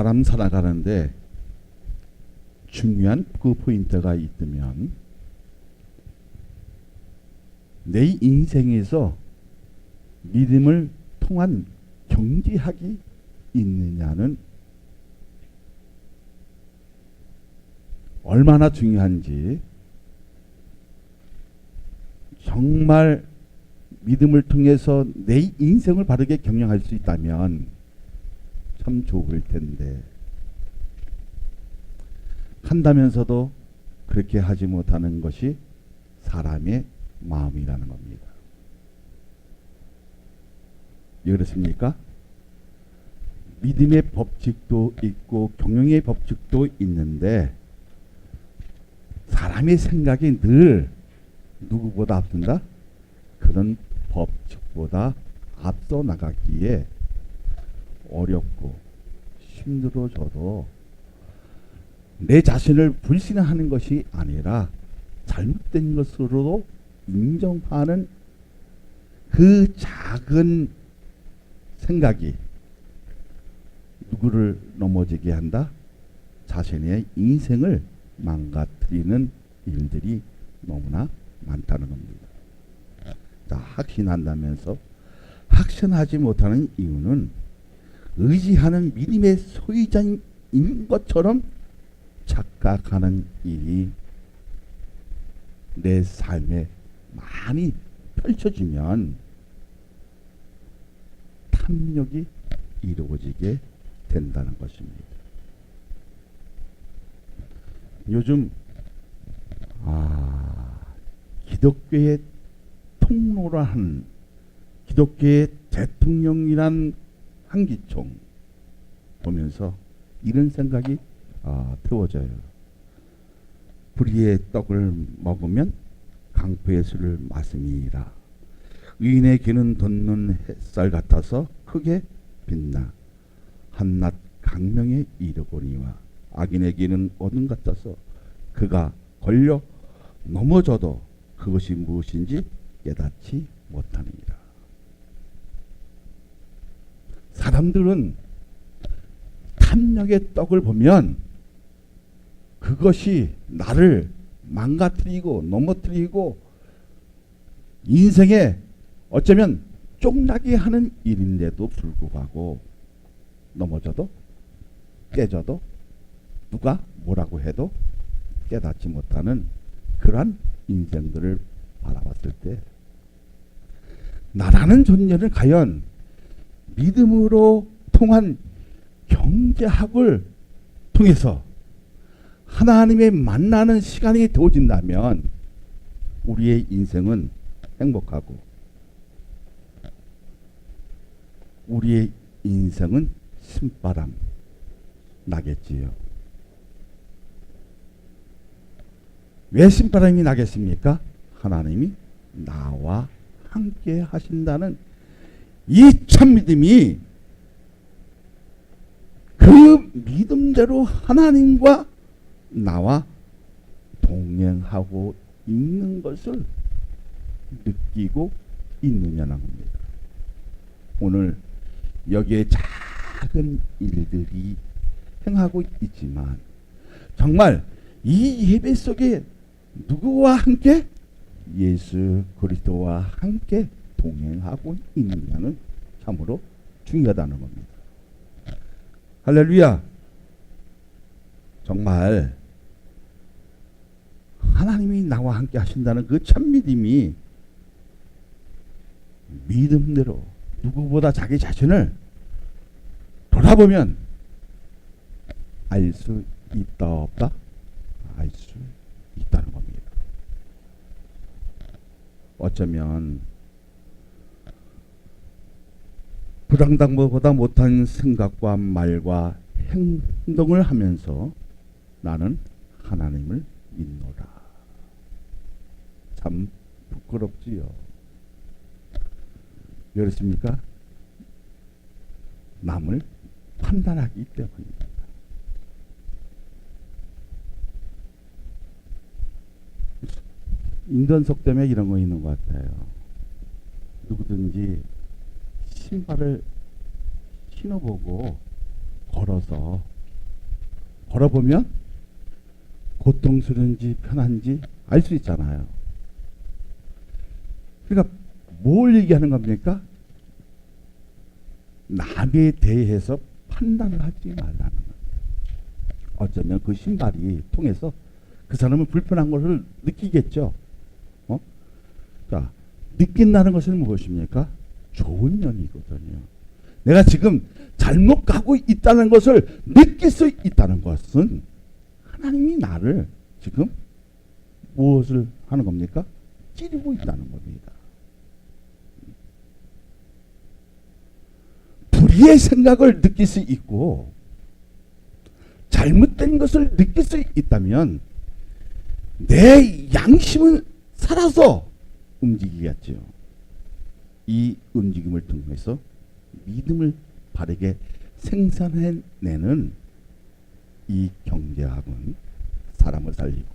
사람 살아가는데 중요한 그 포인트가 있다면 내 인생에서 믿음을 통한 경제학이 있느냐는 얼마나 중요한지, 정말 믿음을 통해서 내 인생을 바르게 경영할 수 있다면 참 좋을 텐데, 한다면서도 그렇게 하지 못하는 것이 사람의 마음이라는 겁니다. 왜 그렇습니까? 믿음의 법칙도 있고 경영의 법칙도 있는데 사람의 생각이 늘 누구보다 앞선다? 그런 법칙보다 앞서 나가기에 어렵고 힘들어져도 내 자신을 불신하는 것이 아니라 잘못된 것으로도 인정하는 그 작은 생각이 누구를 넘어지게 한다? 자신의 인생을 망가뜨리는 일들이 너무나 많다는 겁니다. 자, 확신한다면서 확신하지 못하는 이유는 의지하는 믿음의 소유자인 것처럼 착각하는 일이 내 삶에 많이 펼쳐지면 탐욕이 이루어지게 된다는 것입니다. 요즘 기독교의 통로라 한 기독교의 대통령이란 한기총 보면서 이런 생각이 태워져요. 불의의 떡을 먹으면 강포의 술을 마심이라. 의인의 귀는 돋는 햇살 같아서 크게 빛나 한낮 강명에 이르거니와 악인의 귀는 어둠 같아서 그가 걸려 넘어져도 그것이 무엇인지 깨닫지 못하느니라. 사람들은 탐욕의 떡을 보면 그것이 나를 망가뜨리고 넘어뜨리고 인생에 어쩌면 쫑나게 하는 일인데도 불구하고 넘어져도 깨져도 누가 뭐라고 해도 깨닫지 못하는 그러한 인생들을 바라봤을 때 나라는 존재는 과연 믿음으로 통한 경제학을 통해서 하나님의 만나는 시간이 되어진다면 우리의 인생은 행복하고 우리의 인생은 신바람 나겠지요. 왜 신바람이 나겠습니까? 하나님이 나와 함께 하신다는 이 참믿음이 그 믿음대로 하나님과 나와 동행하고 있는 것을 느끼고 있느냐는 겁니다. 오늘 여기에 작은 일들이 행하고 있지만 정말 이 예배 속에 누구와 함께? 예수 그리스도와 함께 동행하고 있느냐는 참으로 중요하다는 겁니다. 할렐루야. 정말 하나님이 나와 함께 하신다는 그 참믿음이 믿음대로 누구보다 자기 자신을 돌아보면 알 수 있다 없다? 알 수 있다는 겁니다. 어쩌면 부당당보다 못한 생각과 말과 행동을 하면서 나는 하나님을 믿노라. 참 부끄럽지요. 왜 그렇습니까? 남을 판단하기 때문입니다. 인간 속담에 이런 거 있는 것 같아요. 누구든지 신발을 신어보고 걸어서 걸어보면 고통스러운지 편한지 알 수 있잖아요. 그러니까 뭘 얘기하는 겁니까? 남에 대해서 판단을 하지 말라는 거예요. 어쩌면 그 신발이 통해서 그 사람은 불편한 것을 느끼겠죠. 자, 느낀다는 것은 무엇입니까? 좋은 면이거든요. 내가 지금 잘못 가고 있다는 것을 느낄 수 있다는 것은 하나님이 나를 지금 무엇을 하는 겁니까? 찌르고 있다는 겁니다. 불의의 생각을 느낄 수 있고 잘못된 것을 느낄 수 있다면 내 양심은 살아서 움직이겠죠. 이 움직임을 통해서 믿음을 바르게 생산해내는 이 경제학은 사람을 살리고,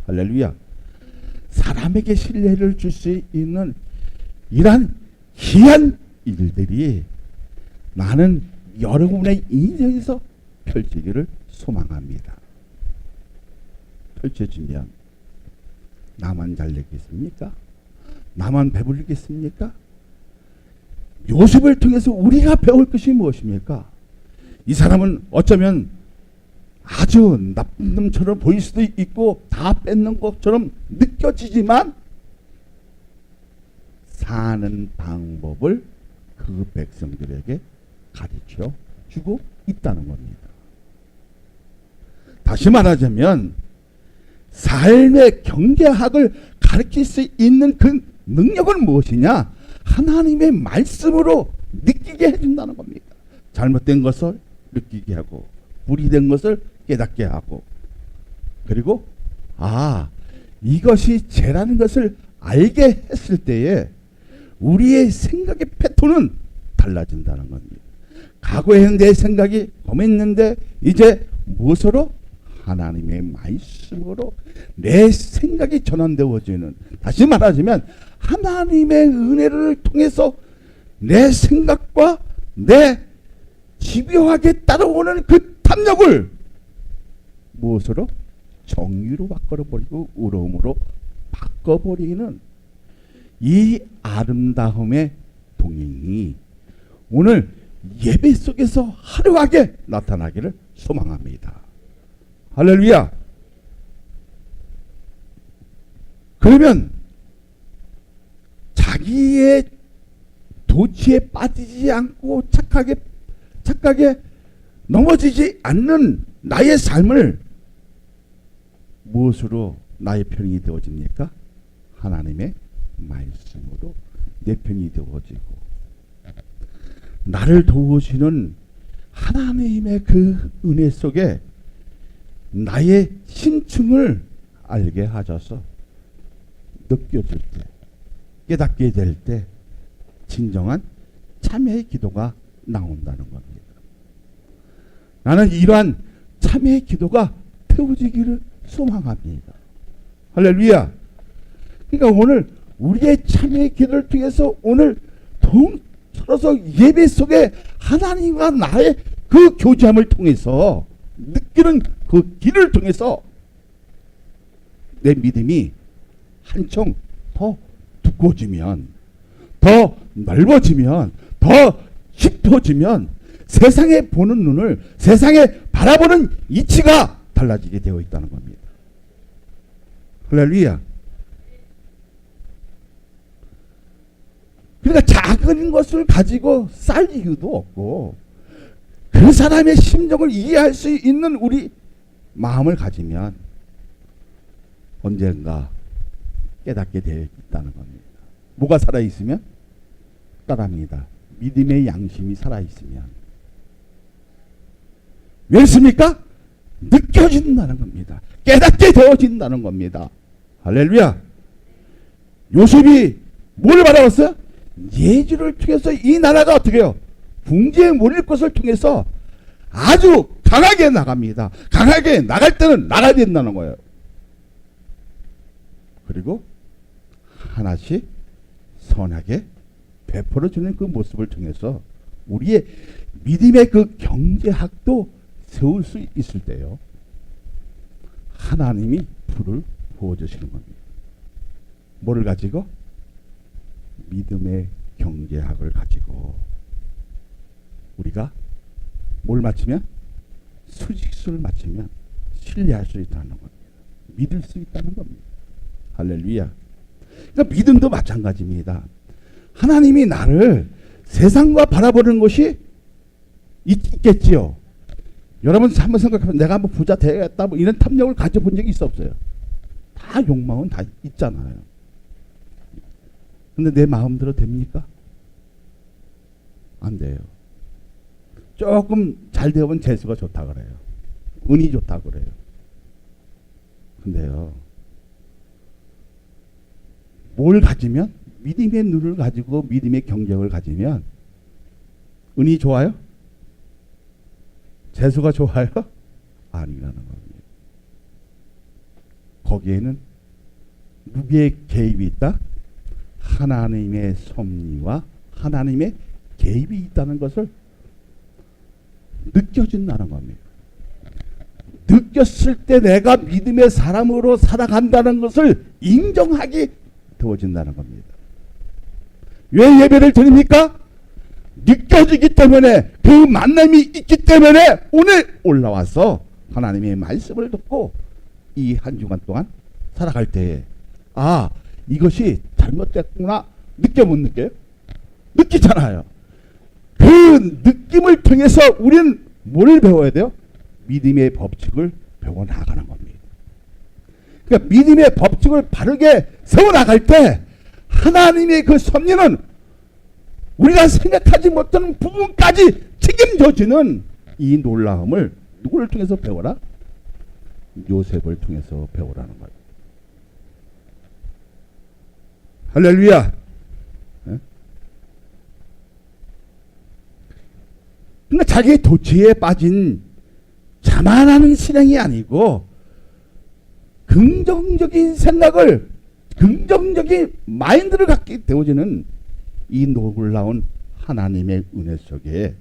할렐루야, 사람에게 신뢰를 줄 수 있는 이러한 귀한 일들이 나는 여러분의 인생에서 펼치기를 소망합니다. 펼쳐지면 나만 잘 되겠습니까? 나만 배부르겠습니까? 요셉을 통해서 우리가 배울 것이 무엇입니까? 이 사람은 어쩌면 아주 나쁜 놈처럼 보일 수도 있고 다 뺏는 것처럼 느껴지지만 사는 방법을 그 백성들에게 가르쳐 주고 있다는 겁니다. 다시 말하자면 삶의 경제학을 가르칠 수 있는 그 능력은 무엇이냐? 하나님의 말씀으로 느끼게 해준다는 겁니다. 잘못된 것을 느끼게 하고 불의된 것을 깨닫게 하고, 그리고 이것이 죄라는 것을 알게 했을 때에 우리의 생각의 패턴은 달라진다는 겁니다. 과거에 내 생각이 범했는데 이제 무엇으로? 하나님의 말씀으로 내 생각이 전환되어지는, 다시 말하자면 하나님의 은혜를 통해서 내 생각과 내 집요하게 따라오는 그 탐욕을 무엇으로? 정의로 바꿔버리고 의로움으로 바꿔버리는 이 아름다움의 동행이 오늘 예배 속에서 화려하게 나타나기를 소망합니다. 할렐루야. 그러면 자기의 도취에 빠지지 않고 착하게 넘어지지 않는 나의 삶을 무엇으로 나의 편이 되어집니까? 하나님의 말씀으로 내 편이 되어지고, 나를 도우시는 하나님의 그 은혜 속에 나의 심층을 알게 하셔서 느껴질 때, 깨닫게 될 때 진정한 참회의 기도가 나온다는 겁니다. 나는 이러한 참회의 기도가 태워지기를 소망합니다. 할렐루야. 그러니까 오늘 우리의 참회의 기도를 통해서 오늘 통틀어서 예배 속에 하나님과 나의 그 교제함을 통해서 느끼는 그 길을 통해서 내 믿음이 한층 더 두꺼워지면, 더 넓어지면, 더 깊어지면 세상에 보는 눈을, 세상에 바라보는 이치가 달라지게 되어 있다는 겁니다. 할렐루야. 그러니까 작은 것을 가지고 쌀 이유도 없고, 그 사람의 심정을 이해할 수 있는 우리 마음을 가지면 언젠가 깨닫게 되어 있다는 겁니다. 뭐가 살아있으면? 따라합니다. 믿음의 양심이 살아있으면. 왜 있습니까? 느껴진다는 겁니다. 깨닫게 되어진다는 겁니다. 할렐루야. 요셉이 뭘 바라봤어요? 예주를 통해서 이 나라가 어떻게 해요? 궁지에 몰릴 것을 통해서 아주 강하게 나갑니다. 강하게 나갈 때는 나가야 된다는 거예요. 그리고 하나씩 선하게 베풀어주는 그 모습을 통해서 우리의 믿음의 그 경제학도 세울 수 있을 때요, 하나님이 불을 부어주시는 겁니다. 뭐를 가지고? 믿음의 경제학을 가지고 우리가 뭘 맞추면? 수직수를 맞추면 신뢰할 수 있다는 겁니다. 믿을 수 있다는 겁니다. 할렐루야. 그러니까 믿음도 마찬가지입니다. 하나님이 나를 세상과 바라보는 것이 있겠지요. 여러분 한번 생각해보면 내가 한번 부자 되겠다 뭐 이런 탐욕을 가져본 적이 있어 없어요? 다 욕망은 다 있잖아요. 근데 내 마음대로 됩니까? 안 돼요. 조금 잘 되면 재수가 좋다 그래요. 운이 좋다 그래요. 근데요, 뭘 가지면? 믿음의 눈을 가지고 믿음의 경쟁을 가지면 운이 좋아요? 재수가 좋아요? 아니라는 겁니다. 거기에는 누구의 개입이 있다? 하나님의 섭리와 하나님의 개입이 있다는 것을 느껴진다는 겁니다. 느꼈을 때 내가 믿음의 사람으로 살아간다는 것을 인정하게 되어진다는 겁니다. 왜 예배를 드립니까? 느껴지기 때문에, 그 만남이 있기 때문에 오늘 올라와서 하나님의 말씀을 듣고 이 한 주간 동안 살아갈 때에 아, 이것이 잘못됐구나 느껴 못 느껴요? 느끼잖아요. 그 느낌을 통해서 우리는 뭘 배워야 돼요? 믿음의 법칙을 배워나가는 겁니다. 그러니까 믿음의 법칙을 바르게 세워나갈 때 하나님의 그 섭리는 우리가 생각하지 못하는 부분까지 책임져지는 이 놀라움을 누구를 통해서 배워라? 요셉을 통해서 배우라는 거예요. 할렐루야. 그러니까 자기의 도취에 빠진 자만하는 신앙이 아니고 긍정적인 생각을, 긍정적인 마인드를 갖게 되어지는 이 놀라운 하나님의 은혜 속에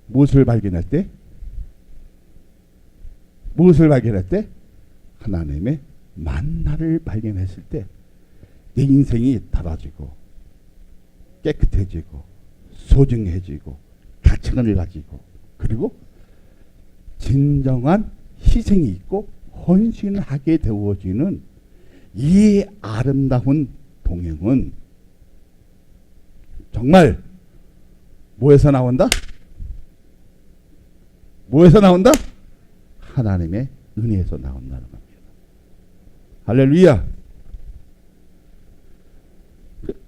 무엇을 발견할 때? 무엇을 발견할 때? 하나님의 만나를 발견했을 때 내 인생이 달라지고 깨끗해지고 소중해지고 가치관을 가지고 그리고 진정한 희생이 있고 헌신하게 되어지는 이 아름다운 동행은 정말 뭐에서 나온다? 뭐에서 나온다? 하나님의 은혜에서 나온다는 겁니다. 할렐루야.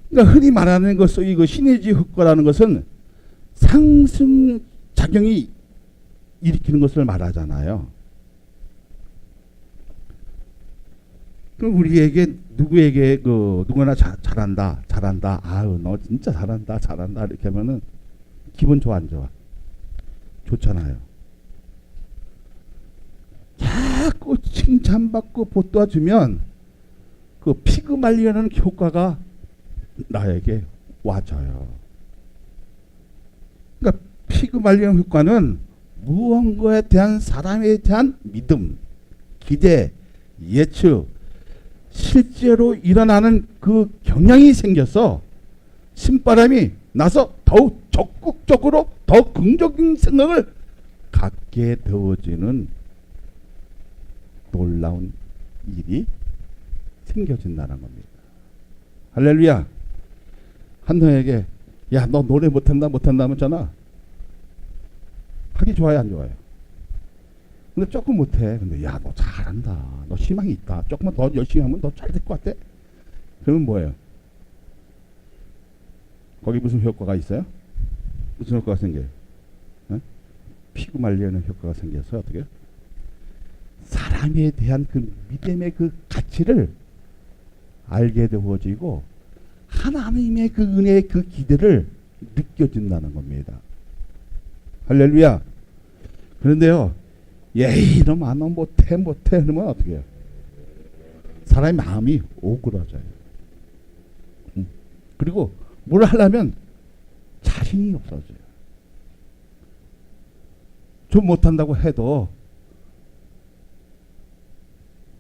그러니까 흔히 말하는 것 속에 그 시너지 효과라는 것은 상승 작용이 일으키는 것을 말하잖아요. 그럼 우리에게 누구에게 그 누구나 잘한다, 아유 너 진짜 잘한다, 이렇게 하면은 기분 좋아 안 좋아? 좋잖아요. 자꾸 칭찬받고 보도와주면 그 피그 말리는 효과가 나에게 와져요. 그러니까 피그 말리는 효과는 무언가에 대한 사람에 대한 믿음, 기대, 예측, 실제로 일어나는 그 경향이 생겨서 신바람이 나서 더욱 적극적으로 더 긍정적인 생각을 갖게 되어지는 놀라운 일이 생겨진다는 겁니다. 할렐루야. 한동에게 야 너 노래 못한다 하면잖아. 하기 좋아요 안 좋아요? 근데 조금 못해. 근데 야 너 잘한다. 너 희망이 있다. 조금만 더 열심히 하면 너 잘 될 것 같아. 그러면 뭐예요? 거기 무슨 효과가 있어요? 무슨 효과가 생겨요? 피고 말리는 효과가 생겨서 어떻게 해요? 사람에 대한 그 믿음의 그 가치를 알게 되어지고 하나님의 그 은혜의 그 기대를 느껴진다는 겁니다. 할렐루야. 그런데요, 예이 이놈아 너 못해 그러면 어떻게 해요? 사람의 마음이 오그라져요. 그리고 뭘 하려면 자신이 없어져요. 좀 못한다고 해도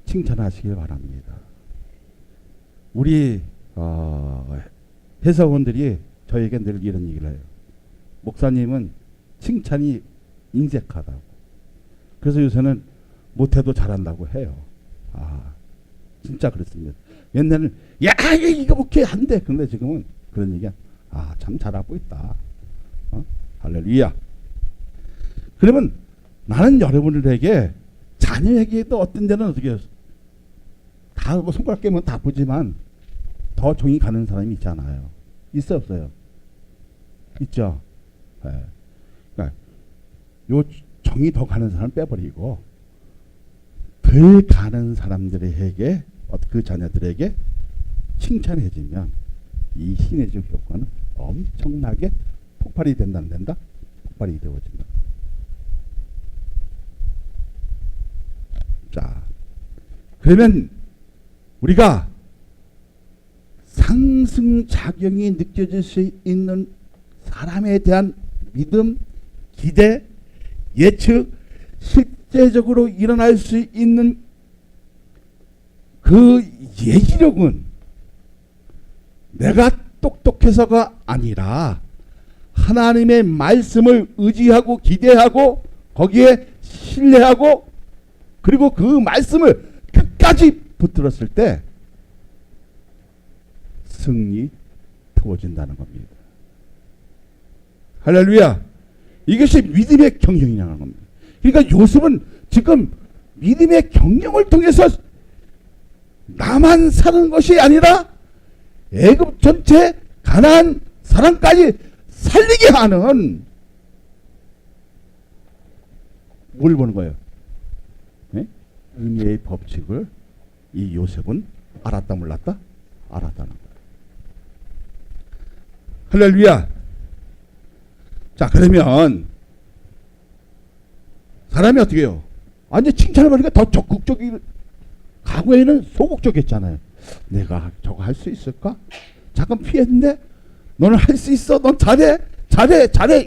칭찬하시길 바랍니다. 우리 회사원들이 저에게 늘 이런 얘기를 해요. 목사님은 칭찬이 인색하다고. 그래서 요새는 못해도 잘한다고 해요. 진짜 그렇습니다. 옛날에는 야 이거 못해 한대. 근데 지금은 그런 얘기야. 참 잘하고 있다. 할렐루야. 그러면 나는 여러분들에게 자녀에게도 어떤 데는 어떻게 해요? 다 뭐 손가락 깨면 다 보지만 더 정이 가는 사람이 있잖아요. 있어요, 없어요? 있죠. 네. 그러니까 요 정이 더 가는 사람 빼버리고 덜 가는 사람들에게 그 자녀들에게 칭찬해주면 이 신의 효과는 엄청나게 폭발이 된다 안 된다? 폭발이 되어진다. 자, 그러면 우리가 상승작용이 느껴질 수 있는 사람에 대한 믿음, 기대, 예측, 실제적으로 일어날 수 있는 그 예지력은 내가 똑똑해서가 아니라 하나님의 말씀을 의지하고 기대하고 거기에 신뢰하고 그리고 그 말씀을 끝까지 붙들었을 때 승리 되어진다는 겁니다. 할렐루야. 이것이 믿음의 경영이라는 겁니다. 그러니까 요셉은 지금 믿음의 경영을 통해서 나만 사는 것이 아니라 애굽 전체 가나안 사람까지 살리게 하는 뭘 보는 거예요? 네? 의미의 법칙을 이 요셉은 알았다 몰랐다? 알았다는 거예요. 할렐루야. 자, 그러면 사람이 어떻게 해요? 완전 칭찬을 받으니까 더 적극적이, 과거에는 소극적이었잖아요. 내가 저거 할 수 있을까? 잠깐 피했는데 너는 할 수 있어. 넌 잘해.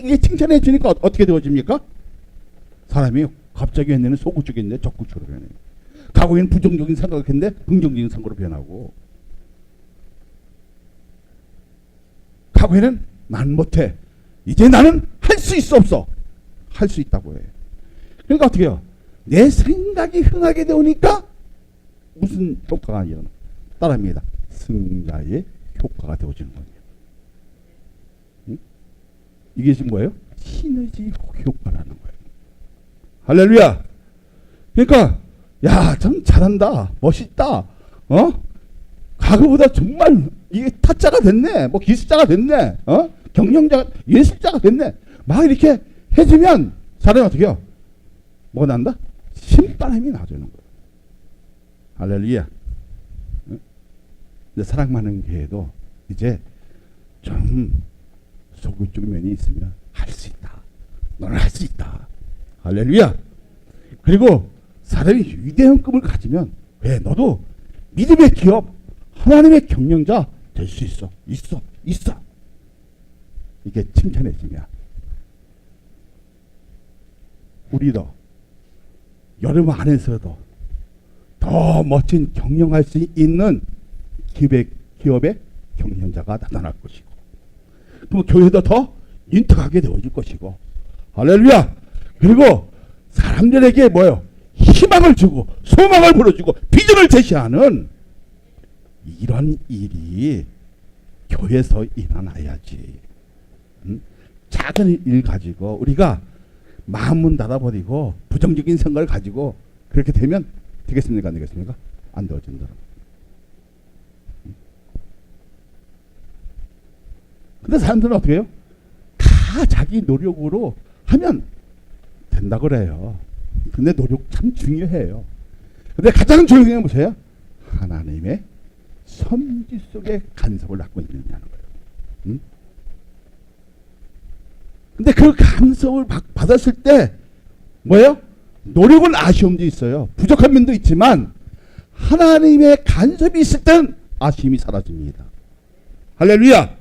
이게 칭찬해 주니까 어떻게 되어집니까? 사람이 갑자기 옛날에는 소극적이었는데 적극적으로 변해요. 과거에는 부정적인 생각했는데 긍정적인 생각으로 변하고, 과거에는 난 못해. 이제 나는 할 수 있어 없어? 할 수 있다고 해. 그러니까 어떻게 해요? 내 생각이 흥하게 되니까 무슨 효과가 일어나? 따라합니다. 승자의 효과가 되어지는 거예요. 응? 이게 지금 뭐예요? 시너지 효과라는 거예요. 할렐루야. 그러니까 야, 참 잘한다. 멋있다. 과거보다 정말 이게 타짜가 됐네. 뭐 기술자가 됐네. 경영자가, 예술자가 됐네. 막 이렇게 해주면 사람이 어떻게 해요? 뭐가 난다? 신바람이 나주는 거예요. 할렐루야. 근데 사랑하는 교회도 이제 좀 소극적인 면이 있으면 할 수 있다. 너는 할 수 있다. 할렐루야. 그리고 사람이 위대한 꿈을 가지면 왜 너도 믿음의 기업, 하나님의 경영자 될 수 있어. 있어. 이게 칭찬해주면 우리도 여러분 안에서도 더 멋진 경영할 수 있는 기업의 경영자가 나타날 것이고, 그리고 교회도 더 인탁하게 되어질 것이고, 할렐루야. 그리고 사람들에게 뭐요? 희망을 주고 소망을 불어주고 비전을 제시하는 이런 일이 교회에서 일어나야지. 작은 일 가지고 우리가 마음문 닫아버리고 부정적인 생각을 가지고 그렇게 되면 되겠습니까? 안 되겠습니까? 안 되어진다. 근데 사람들은 어떻게 해요? 다 자기 노력으로 하면 된다 그래요. 근데 노력 참 중요해요. 근데 가장 중요한 게 뭐세요? 하나님의 섭리 속에 간섭을 갖고 있느냐는 거예요. 근데 그 간섭을 받았을 때 뭐예요? 노력은 아쉬움도 있어요. 부족한 면도 있지만 하나님의 간섭이 있을 땐 아쉬움이 사라집니다. 할렐루야.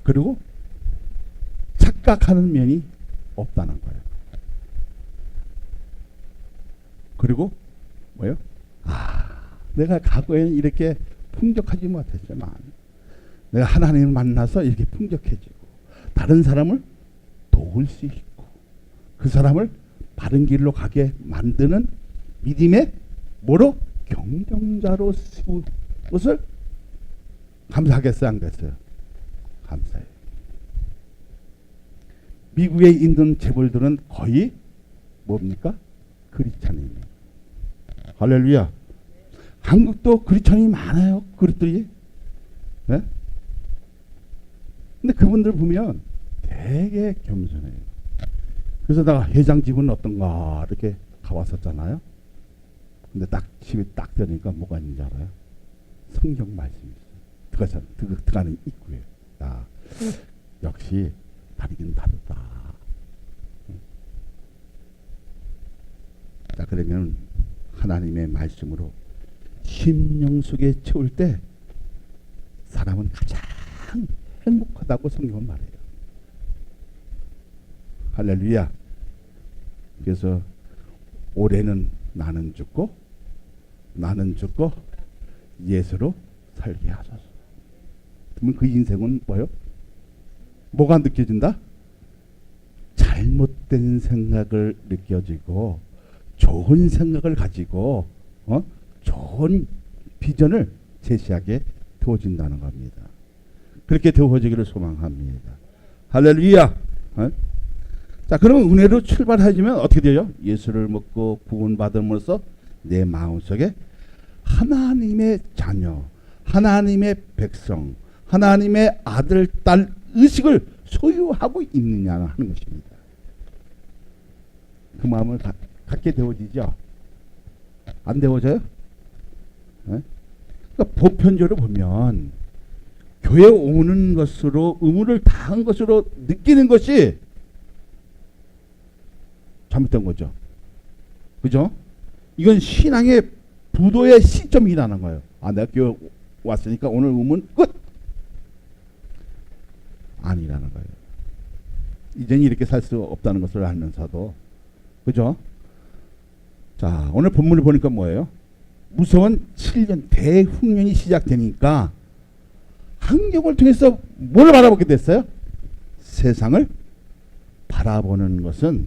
그리고 착각하는 면이 없다는 거예요. 그리고 뭐예요? 내가 과거에는 이렇게 풍족하지 못했지만 내가 하나님을 만나서 이렇게 풍족해지고 다른 사람을 도울 수 있고 그 사람을 바른 길로 가게 만드는 믿음의 뭐로? 경영자로 세운 것을 감사하겠어요? 안 그랬어요? 감사해요. 미국에 있는 재벌들은 거의 뭡니까? 크리스찬이에요. 할렐루야. 한국도 크리스찬이 많아요. 그릇들이. 네? 근데 그분들 보면 되게 겸손해요. 그래서 내가 회장 집은 어떤가 이렇게 가봤었잖아요. 근데 딱 집에 딱 들어니까 뭐가 있는지 알아요? 성경 말씀이 있어요. 들어가는 입구에. 야, 역시 다르긴 다르다. 자, 그러면 하나님의 말씀으로 심령 속에 채울 때 사람은 가장 행복하다고 성경은 말해요. 할렐루야. 그래서 올해는 나는 죽고 예수로 살게 하소서. 그러면 그 인생은 뭐요? 뭐가 느껴진다? 잘못된 생각을 느껴지고 좋은 생각을 가지고 좋은 비전을 제시하게 되어진다는 겁니다. 그렇게 되어지기를 소망합니다. 할렐루야. 자, 그러면 은혜로 출발하시면 어떻게 돼요? 예수를 믿고 구원받음으로써 내 마음속에 하나님의 자녀, 하나님의 백성, 하나님의 아들, 딸 의식을 소유하고 있느냐 하는 것입니다. 그 마음을 갖게 되어지죠? 안 되어져요? 네? 그러니까 보편적으로 보면 교회 오는 것으로 의무를 다한 것으로 느끼는 것이 잘못된 거죠. 그죠? 이건 신앙의 부도의 시점이라는 거예요. 내가 교회 왔으니까 오늘 의무는 끝! 아니라는 거예요. 이제는 이렇게 살 수 없다는 것을 알면서도. 그죠? 자, 오늘 본문을 보니까 뭐예요? 무서운 7년 대흉년이 시작되니까 환경을 통해서 뭘 바라보게 됐어요? 세상을 바라보는 것은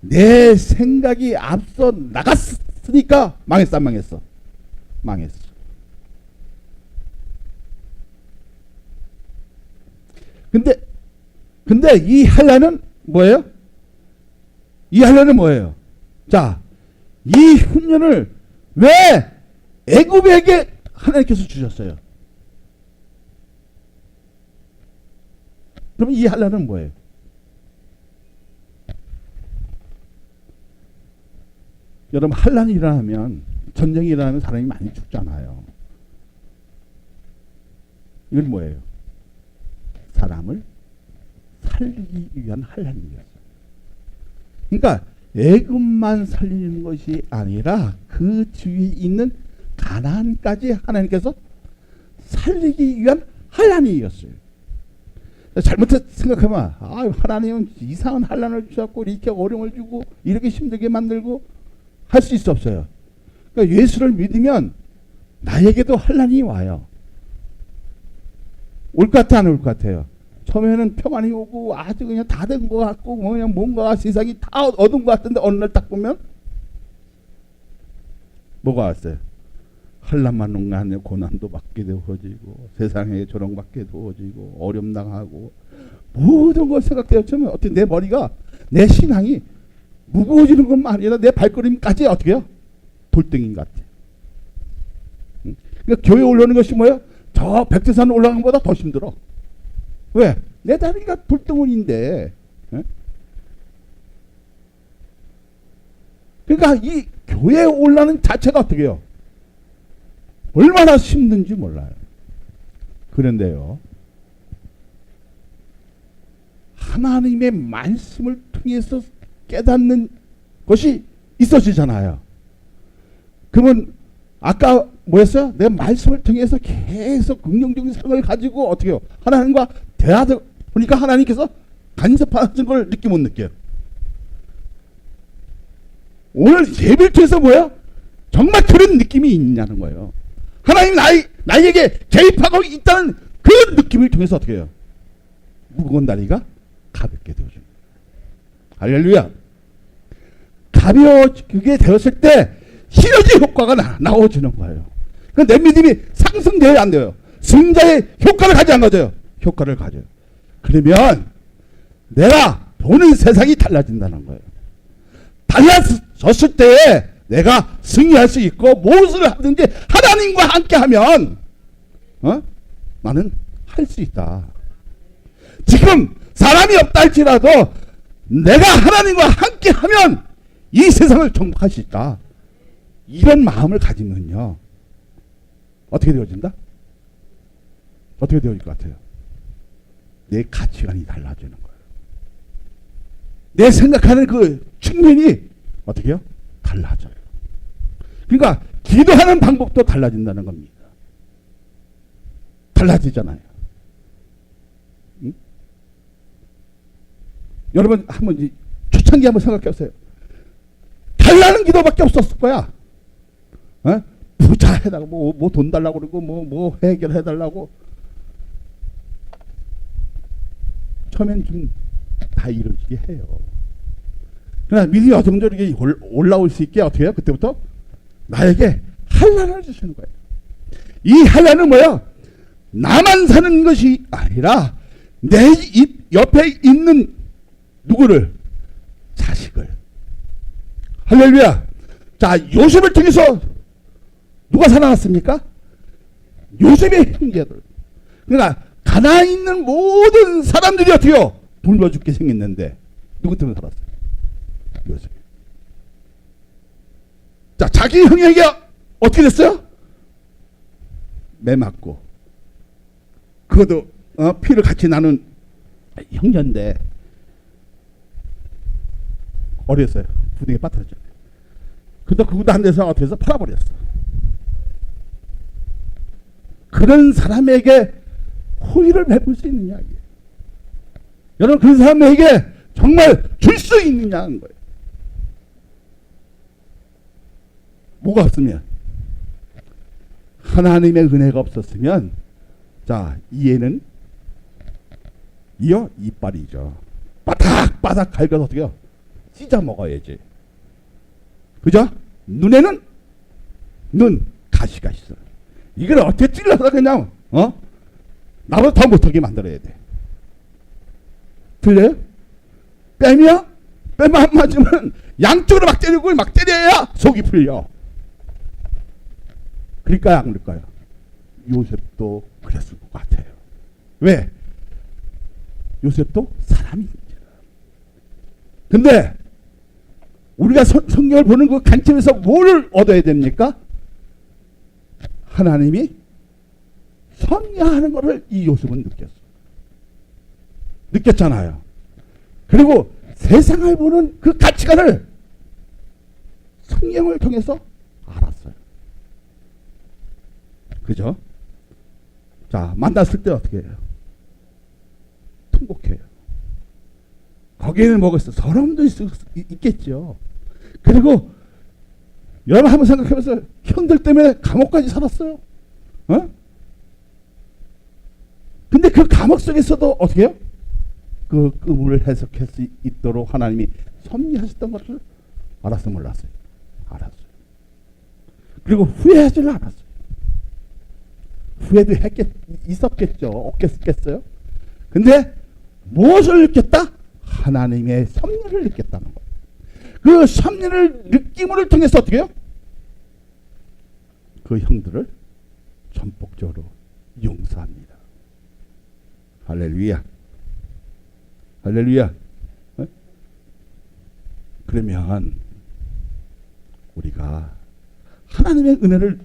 내 생각이 앞서 나갔으니까 망했어, 안 망했어? 망했어. 근데 이 한란은 뭐예요? 이 한란은 뭐예요? 자, 이 흉년을 왜 애굽에게 하나님께서 주셨어요? 그럼 이 한란은 뭐예요? 여러분, 한란이 일어나면, 전쟁이 일어나면 사람이 많이 죽잖아요. 이건 뭐예요? 사람을 살리기 위한 한란이었어요. 그러니까 애굽만 살리는 것이 아니라 그 주위에 있는 가나안까지 하나님께서 살리기 위한 한란이었어요. 잘못해서 생각하면 하나님은 이상한 한란을 주셨고 이렇게 어려움을 주고 이렇게 힘들게 만들고 할 수 있어 없어요? 그러니까 예수를 믿으면 나에게도 한란이 와요. 올 것 같아, 안 올 것 같아요? 처음에는 평안이 오고 아주 그냥 다 된 것 같고 그냥 뭔가 세상이 다 얻은 것 같은데 어느 날 딱 보면 뭐가 왔어요? 한란만 온 게 아니라 고난도 받게 되어지고 세상에 조롱받게 되어지고 어려움 당하고 모든 걸 생각되었지만 어떻게 내 머리가 내 신앙이 무거워지는 것만 아니라 내 발걸음까지 어떻게 해요? 돌덩인 것 같아. 그러니까 교회 올라오는 것이 뭐예요? 저 백두산 올라가는 것보다 더 힘들어. 왜? 내 다리가 돌덩어리인데. 그러니까 이 교회에 올라가는 자체가 어떻게 해요? 얼마나 힘든지 몰라요. 그런데요, 하나님의 말씀을 통해서 깨닫는 것이 있어지잖아요. 그러면 아까 뭐였어요? 내 말씀을 통해서 계속 긍정적인 생각을 가지고 어떻게 해요? 하나님과 대하다 보니까 하나님께서 간섭하는 걸 느끼 못 느껴요? 오늘 예배를 통해서 뭐야? 정말 그런 느낌이 있냐는 거예요. 하나님 나에게 개입하고 있다는 그 느낌을 통해서 어떻게 해요? 무거운 다리가 가볍게 되어줍니다. 할렐루야. 가벼워지게 되었을 때 시너지 효과가 나오지는 거예요. 내 믿음이 상승되어야 안 돼요. 승자의 효과를 가지 안 가져요. 효과를 가져요. 그러면 내가 보는 세상이 달라진다는 거예요. 달라졌을 때에 내가 승리할 수 있고 무엇을 하든지 하나님과 함께 하면 나는 할 수 있다. 지금 사람이 없다 할지라도 내가 하나님과 함께 하면 이 세상을 정복할 수 있다. 이런 마음을 가지면요. 어떻게 되어진다? 어떻게 되어질 것 같아요? 내 가치관이 달라지는 거예요. 내 생각하는 그 측면이 어떻게 해요? 달라져요. 그러니까 기도하는 방법도 달라진다는 겁니다. 달라지잖아요. 응? 여러분 한번 초창기 한번 생각해 보세요. 달라는 기도밖에 없었을 거야. 부자 해달라고 뭐 돈 달라고 그러고 뭐 해결해 달라고. 처음엔 좀 다 이루어지게 해요. 그러나 믿음이 점점 이렇게 올라올 수 있게 어떻게 해요? 그때부터 나에게 한란을 주시는 거예요. 이 한란은 뭐야? 나만 사는 것이 아니라 내 옆에 있는 누구를? 자식을. 할렐루야. 자, 요셉을 통해서 누가 살아났습니까? 요셉의 형제들. 그러니까 가나안에 있는 모든 사람들이 어떻게 해요? 굶어 죽게 생겼는데 누구 때문에 살았어요? 요셉. 자, 자기 형에게 어떻게 됐어요? 매 맞고. 그것도 피를 같이 나눈 형제인데 어렸어요. 부둥이에 빠뜨렸잖아요. 그래도 그것도 안 돼서 어떻게 해서 팔아버렸어. 그런 사람에게 호의를 베풀 수 있느냐. 여러분 그 사람에게 정말 줄 수 있느냐는 거예요. 뭐가 없으면? 하나님의 은혜가 없었으면 자, 이 애는 이빨이죠. 바닥바닥 갈겨서 어떻게 해요? 찢어 먹어야지. 그죠? 눈에는 눈 가시가 있어. 이걸 어떻게 찔러서 그냥 나보다 더 못하게 만들어야 돼. 틀려요? 뺨이야? 뺨 안 맞으면 양쪽으로 막 때리고 막 때려야 속이 풀려. 그럴까요? 안 그럴까요? 요셉도 그랬을 것 같아요. 왜? 요셉도 사람이죠. 근데 우리가 성경을 보는 그 관점에서 뭘 얻어야 됩니까? 하나님이 섭리하는 것을 이 요셉은 느꼈잖아요. 그리고 세상을 보는 그 가치관을 성경을 통해서 알았어요. 그죠? 자, 만났을 때 어떻게 해요? 통곡해요. 거기에는 뭐가 있어? 서름도 있겠죠. 그리고 여러분 한번 생각해보세요. 형들 때문에 감옥까지 살았어요. 근데 그 감옥 속에서도 어떻게 해요? 그 꿈을 해석할 수 있도록 하나님이 섭리하셨던 것을 알았어요, 몰랐어요? 알았어요. 그리고 후회하지는 않았어요. 후회도 있었겠죠. 없겠어요? 근데 무엇을 느꼈다? 하나님의 섭리를 느꼈다는 거예요. 그 섭리를 느낌을 통해서 어떻게 해요? 그 형들을 전폭적으로 용서합니다. 할렐루야. 할렐루야. 그러면 우리가 하나님의 은혜를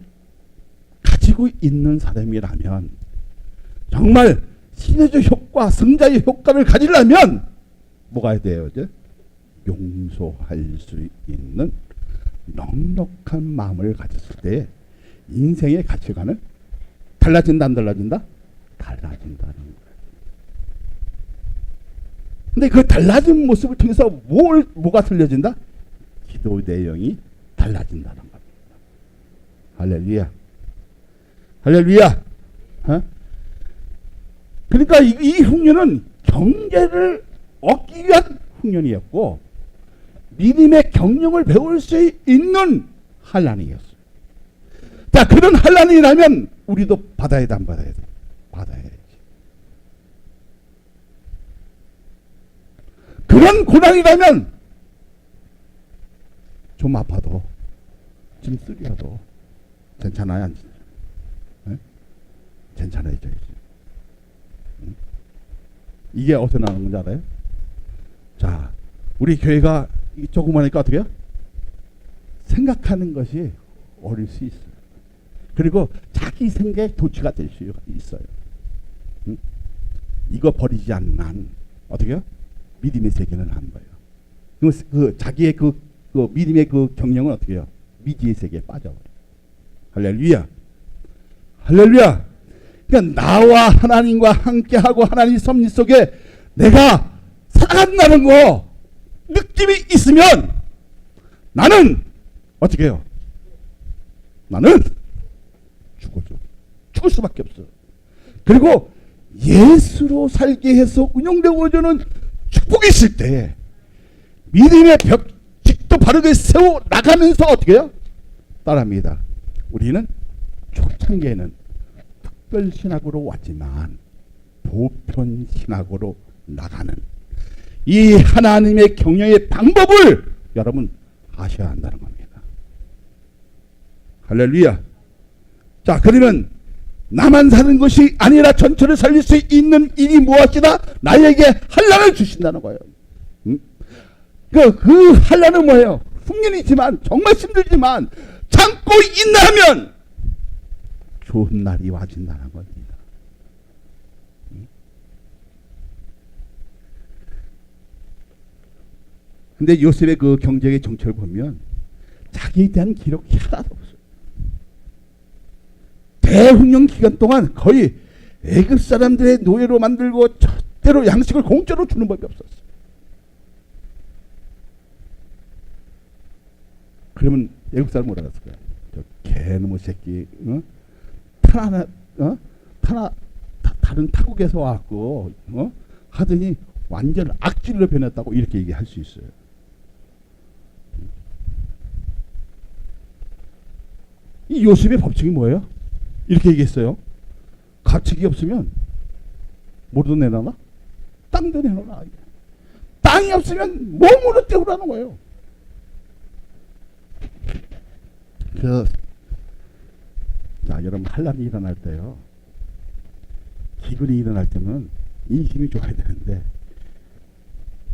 가지고 있는 사람이라면 정말 신의 효과, 승자의 효과를 가지려면 뭐가 돼요? 이제 용서할 수 있는 넉넉한 마음을 가졌을 때 인생의 가치관은 달라진다, 안 달라진다? 달라진다는 거예요. 근데 그 달라진 모습을 통해서 뭐가 틀려진다? 기도 내용이 달라진다는 겁니다. 할렐루야. 할렐루야. 어? 그러니까 이 흉년은 경계를 얻기 위한 흉년이었고 믿음의 경영을 배울 수 있는 환난이었어요. 자, 그런 환난이라면 우리도 받아야 돼, 안 받아야 돼? 받아야지. 그런 고난이라면 좀 아파도 좀 쓰려도 괜찮아요, 안 괜찮아요? 괜찮아져야지. 이게 어디서 나오는 건지 알아요? 자, 우리 교회가 조그마니까 어떻게 해요? 생각하는 것이 어릴 수 있어요. 그리고 자기 생각에 도취가 될 수 있어요. 응? 이거 버리지 않는 한 어떻게 해요? 믿음의 세계는 안 봐요. 그 자기의 그 믿음의 그 경영은 어떻게 해요? 미지의 세계에 빠져버려요. 할렐루야. 할렐루야. 그러니까 나와 하나님과 함께하고 하나님 섭리 속에 내가 살아간다는 거 느낌이 있으면 나는 어떻게 해요? 나는 죽어줘. 죽을 수밖에 없어. 그리고 예수로 살게 해서 운영되어주는 축복이 있을 때 믿음의 벽직도 바르게 세워 나가면서 어떻게 해요? 따라합니다. 우리는 초창기에는 특별신학으로 왔지만 보편신학으로 나가는 이 하나님의 경영의 방법을 여러분 아셔야 한다는 겁니다. 할렐루야. 자, 그러면 나만 사는 것이 아니라 전체를 살릴 수 있는 일이 무엇이다? 나에게 환난을 주신다는 거예요. 그 환난은 뭐예요? 흉년이지만 정말 힘들지만 참고 인내하면 좋은 날이 와진다는 겁니다. 근데 요셉의 그 경제의 정책을 보면 자기에 대한 기록이 하나도 없어요. 대흉년 기간 동안 거의 애굽 사람들의 노예로 만들고 절대로 양식을 공짜로 주는 법이 없었어요. 그러면 애굽 사람 뭐라 그랬을까요? 저 개놈의 새끼, 다른 타국에서 왔고, 하더니 완전 악질로 변했다고 이렇게 얘기할 수 있어요. 이 요셉의 법칙이 뭐예요? 이렇게 얘기했어요. 가축이 없으면 뭐도 내놔라? 땅도 내놔라. 땅이 없으면 몸으로 때우라는 거예요. 자, 여러분 환란이 일어날 때요. 기근이 일어날 때는 인심이 좋아야 되는데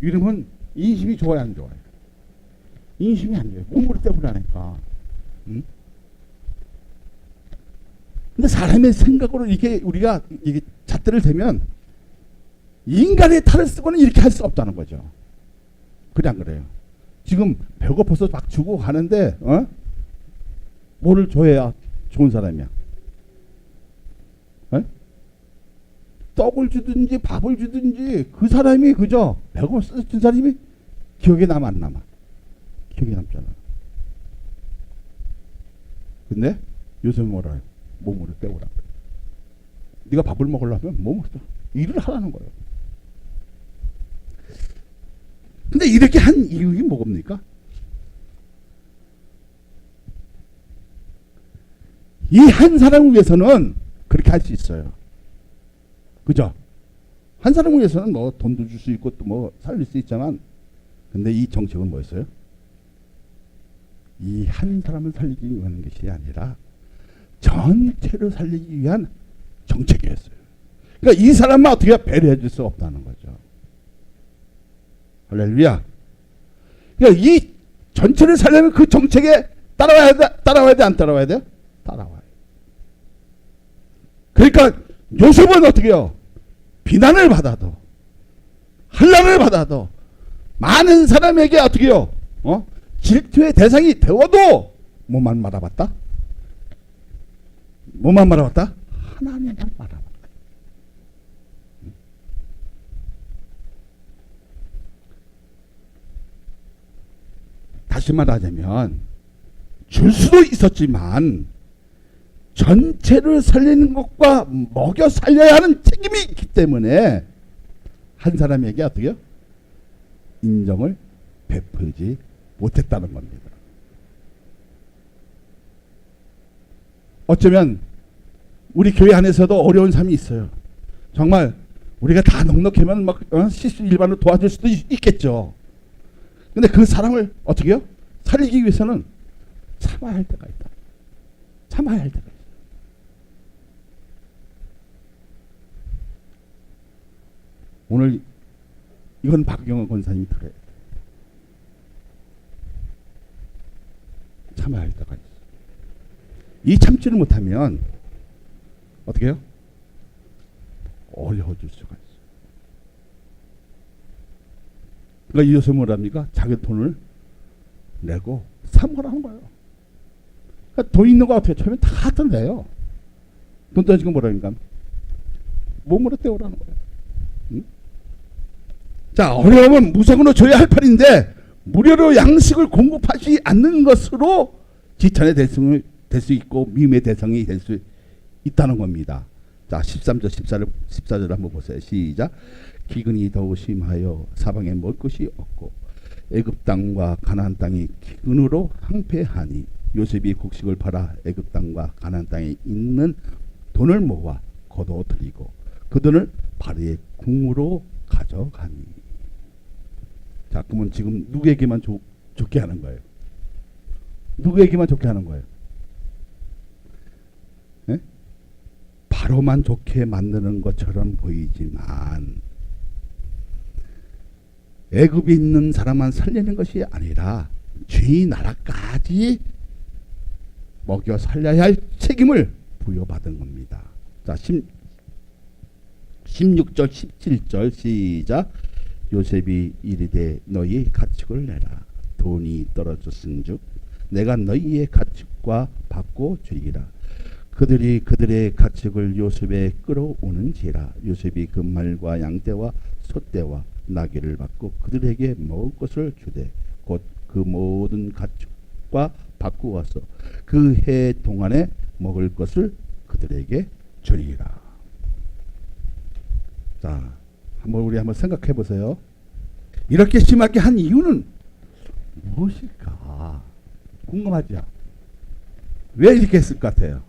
이러면 인심이 좋아야 안 좋아요? 인심이 안 좋아요. 몸으로 때우라니까. 응? 근데 사람의 생각으로 이게 우리가 이게 잣대를 대면 인간의 탈을 쓰고는 이렇게 할 수 없다는 거죠. 그냥 그래요. 지금 배고파서 막 주고 가는데 뭐를 줘야 좋은 사람이야? 떡을 주든지 밥을 주든지 그 사람이 그저 배고파서 준 사람이 기억에 남아 안 남아? 기억에 남잖아. 근데 요새 뭐라 해요? 몸으로 때우라. 네가 밥을 먹으려면 몸으로 일을 하라는 거예요. 근데 이렇게 한 이유가 뭐겁니까? 이 한 사람을 위해서는 그렇게 할 수 있어요. 그죠? 한 사람을 위해서는 뭐 돈도 줄 수 있고 또 뭐 살릴 수 있지만, 근데 이 정책은 뭐였어요? 이 한 사람을 살리기 위한 것이 아니라 전체를 살리기 위한 정책이었어요. 그러니까 이 사람만 어떻게 배려해 줄 수 없다는 거죠. 할렐루야. 그러니까 이 전체를 살려면 그 정책에 따라와야 돼, 안 따라와야 돼요? 따라와요. 그러니까 요셉은 어떻게 해요? 비난을 받아도, 환난을 받아도, 많은 사람에게 어떻게 해요? 질투의 대상이 되어도 뭐만 말아봤다? 뭐만 말아봤다? 하나님만 말아봤다. 다시 말하자면 줄 수도 있었지만 전체를 살리는 것과 먹여 살려야 하는 책임이 있기 때문에 한 사람에게 어떻게요? 인정을 베풀지 못했다는 겁니다. 어쩌면 우리 교회 안에서도 어려운 삶이 있어요. 정말 우리가 다 넉넉하면 막 실수 일반으로 도와줄 수도 있겠죠. 근데 그 사람을 어떻게 해요? 살리기 위해서는 참아야 할 때가 있다. 참아야 할 때가 있다. 오늘 이건 박경원 권사님이 들어야 돼. 참아야 할 때가 있어. 이 참지를 못하면 어떻게 해요? 어려워질 수가 있어. 그러니까 이것을 뭐랍니까? 자기 돈을 내고 사모라는 거예요. 그러니까 돈 있는 거 어떻게 처음에 다 갖다 내요. 돈 따지고 뭐라니까? 몸으로 때우라는 거예요. 응? 자, 어려움은 무상으로 줘야 할 판인데 무료로 양식을 공급하지 않는 것으로 지천의 대상이 될 수 있고 미움의 대상이 될 수 있다는 겁니다. 자, 13절 14절 한번 보세요. 시작. 기근이 더욱 심하여 사방에 먹을 것이 없고 애굽 땅과 가나안 땅이 기근으로 황폐하니 요셉이 곡식을 팔아 애굽 땅과 가나안 땅에 있는 돈을 모아 거둬들이고 그 돈을 바로의 궁으로 가져가니. 자, 그러면 지금 누구에게만 좋게 하는 거예요? 누구에게만 좋게 하는 거예요? 네? 바로만 좋게 만드는 것처럼 보이지만 애굽에 있는 사람만 살리는 것이 아니라 주의 나라까지 먹여 살려야 할 책임을 부여받은 겁니다. 자, 16절 17절 시작. 요셉이 이르되 너희 가축을 내라. 돈이 떨어졌은즉 내가 너희의 가축과 바꿔 주리라. 그들이 그들의 가축을 요셉에 끌어오는지라. 요셉이 그 말과 양떼와 소떼와 나귀를 받고 그들에게 먹을 것을 주되 곧 그 모든 가축과 바꾸어서 그 해 동안에 먹을 것을 그들에게 주리라. 자, 우리 한번 생각해 보세요. 이렇게 심하게 한 이유는 무엇일까? 궁금하죠? 왜 이렇게 했을 것 같아요?